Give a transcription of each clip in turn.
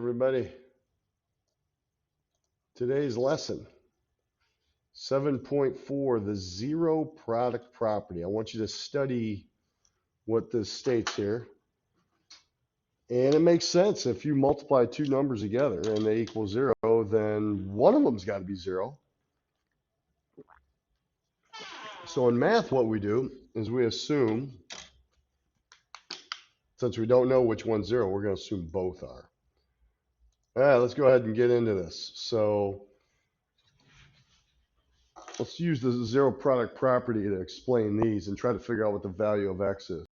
everybody. Today's lesson, 7.4, the zero product property. I want you to study what this states here. And it makes sense. If you multiply two numbers together and they equal 0, then one of them's got to be 0. So in math, what we do is we assume, since we don't know which one's 0, we're going to assume both are. All right, let's go ahead and get into this. So let's use the zero product property to explain these and try to figure out what the value of x is.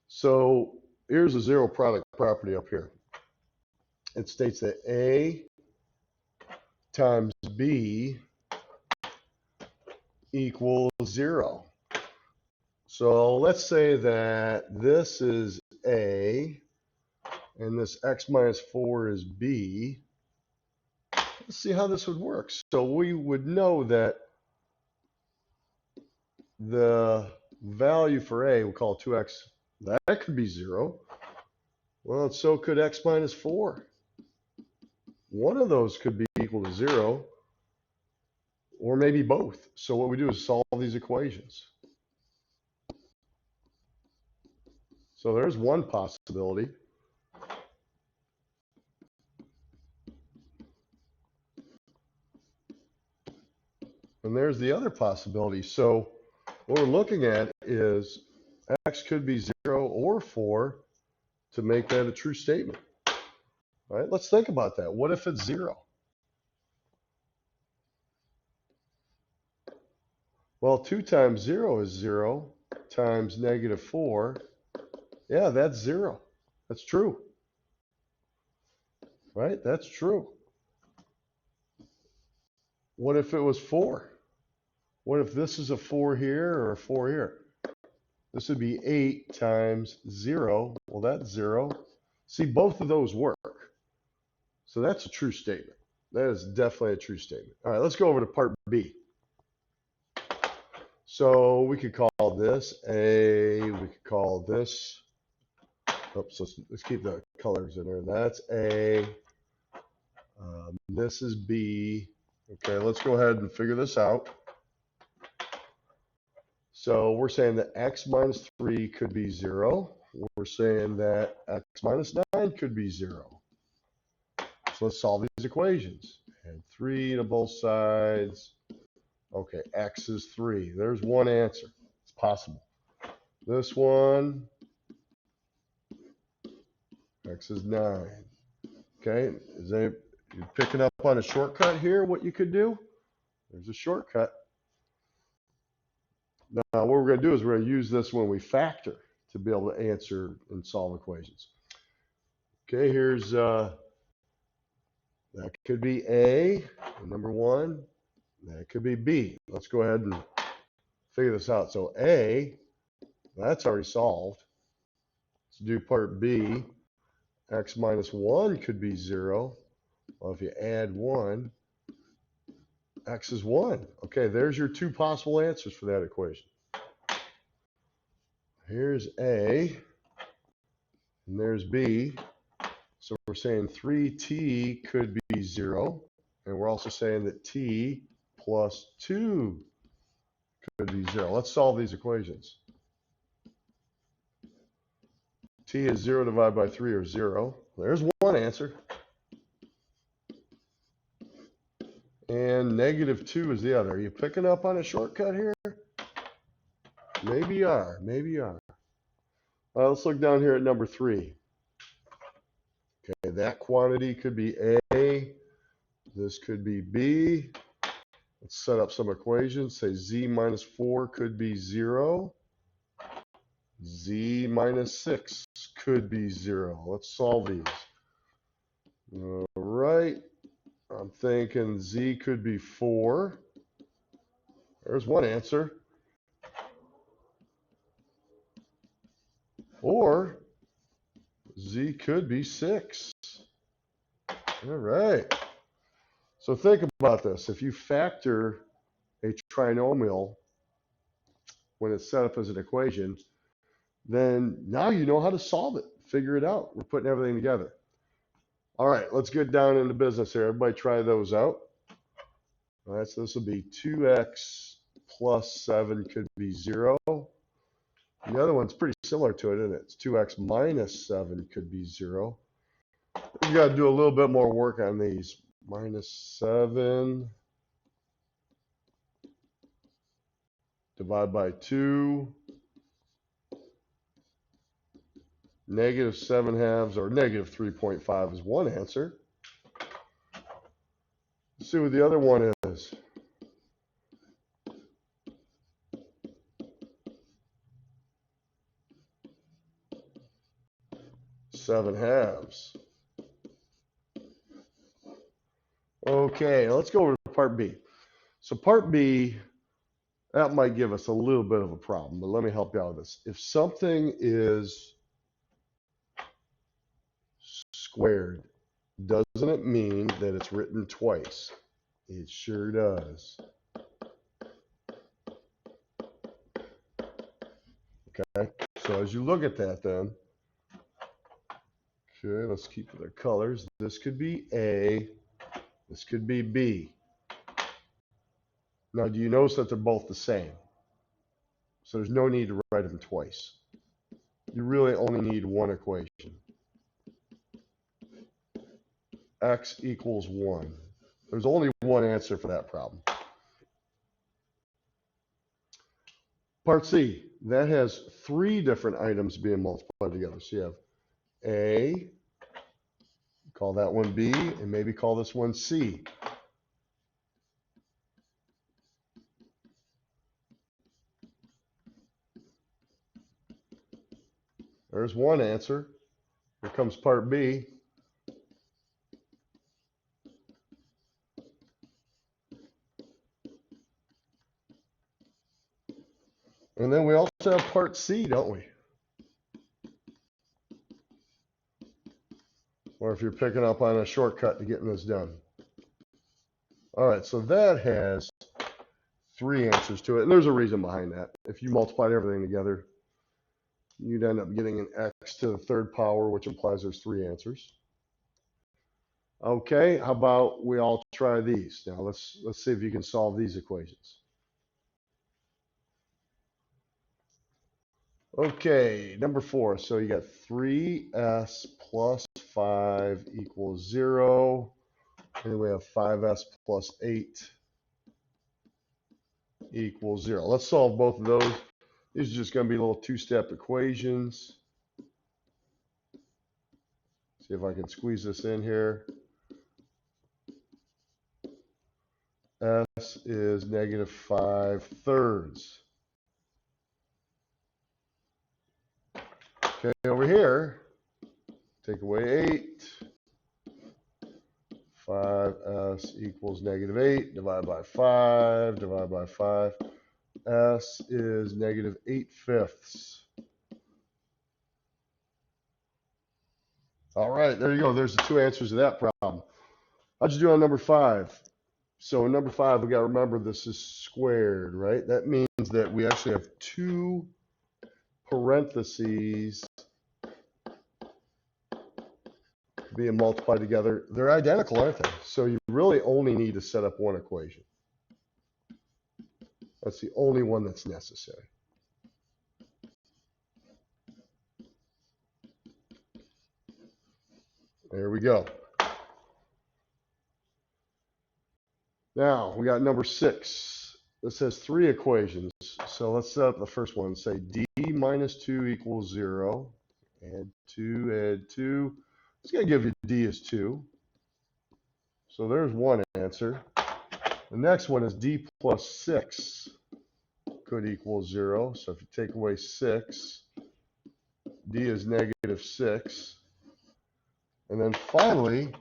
So here's a zero product property up here. It states that A times B equals 0. So let's say that this is A and this x minus 4 is B. Let's see how this would work. So we would know that the value for A, we'll call it 2x, that could be 0. Well, so could x minus 4. One of those could be equal to 0, or maybe both. So what we do is solve these equations. So there's one possibility. And there's the other possibility. So what we're looking at is x could be 0 or 4 to make that a true statement. All right, let's think about that. What if it's 0? Well, 2 times 0 is 0 times negative 4. Yeah, that's 0. That's true. Right? That's true. What if it was 4? What if this is a 4 here or a 4 here? This would be 8 times 0. Well, that's 0. See, both of those work. So that's a true statement. That is definitely a true statement. All right, let's go over to part B. So we could call this A. We could call this. Oops, let's keep the colors in there. That's A. This is B. Okay, let's go ahead and figure this out. So we're saying that x minus 3 could be 0. We're saying that x minus 9 could be 0. So let's solve these equations. Add 3 to both sides. Okay, x is 3. There's one answer. It's possible. This one, x is 9. Okay, you're picking up on a shortcut here, what you could do? There's a shortcut. Now, what we're going to do is we're going to use this when we factor to be able to answer and solve equations. Okay, here's, that could be A, number 1. That could be B. Let's go ahead and figure this out. So A, that's already solved. Let's do part B. X minus 1 could be 0. Well, if you add 1, x is 1. Okay, there's your two possible answers for that equation. Here's A, and there's B. So we're saying 3t could be 0, and we're also saying that t plus 2 could be 0. Let's solve these equations. T is 0 divided by 3, or 0. There's one answer. And negative 2 is the other. Are you picking up on a shortcut here? Maybe you are. Maybe you are. Let's look down here at number 3. Okay, that quantity could be A. This could be B. Let's set up some equations. Say z minus 4 could be 0. Z minus 6 could be 0. Let's solve these. All right. I'm thinking z could be 4. There's one answer. Or z could be 6. All right. So think about this. If you factor a trinomial when it's set up as an equation, then now you know how to solve it. Figure it out. We're putting everything together. All right, let's get down into business here. Everybody try those out. All right, so this will be 2x plus 7 could be 0. The other one's pretty similar to it, isn't it? It's 2x minus 7 could be 0. We've got to do a little bit more work on these. Minus 7 divided by 2. Negative 7 halves, or negative 3.5 is one answer. Let's see what the other one is. Seven halves. Okay, let's go over to part B. So part B, that might give us a little bit of a problem, but let me help you out with this. If something is squared, doesn't it mean that it's written twice? It sure does. Okay, so as you look at that then, okay, let's keep the colors. This could be A, this could be B. Now, do you notice that they're both the same? So there's no need to write them twice. You really only need one equation. X equals 1. There's only one answer for that problem. Part C, that has 3 different items being multiplied together. So you have A, call that one B, and maybe call this one C. There's one answer. Here comes part B. And then we also have part C, don't we? Or if you're picking up on a shortcut to getting this done. All right, so that has 3 answers to it. And there's a reason behind that. If you multiplied everything together, you'd end up getting an x to the 3rd power, which implies there's 3 answers. Okay, how about we all try these? Now let's see if you can solve these equations. Okay, number 4. So you got 3s plus 5 equals 0. And then we have 5s plus 8 equals 0. Let's solve both of those. These are just going to be little 2-step equations. See if I can squeeze this in here. S is negative 5/3. Okay, over here, take away 8. 5s equals negative 8 divided by 5 divided by 5. S is negative 8/5. All right, there you go. There's the 2 answers to that problem. How'd you do on number 5? So in number 5, we got to remember this is squared, right? That means that we actually have 2 parentheses being multiplied together. They're identical, aren't they? So you really only need to set up one equation. That's the only one that's necessary. There we go. Now we got number 6. This has 3 equations. So let's set up the first one. Say d minus 2 equals 0. Add 2, add 2. It's going to give you d is 2. So there's one answer. The next one is d plus 6 could equal 0. So if you take away 6, d is negative 6. And then finally,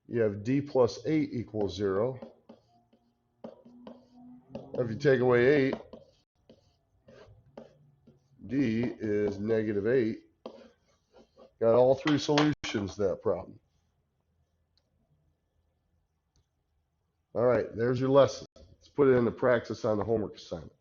you have d plus 8 equals 0. If you take away 8, d is negative 8. Got all 3 solutions to that problem. All right, there's your lesson. Let's put it into practice on the homework assignment.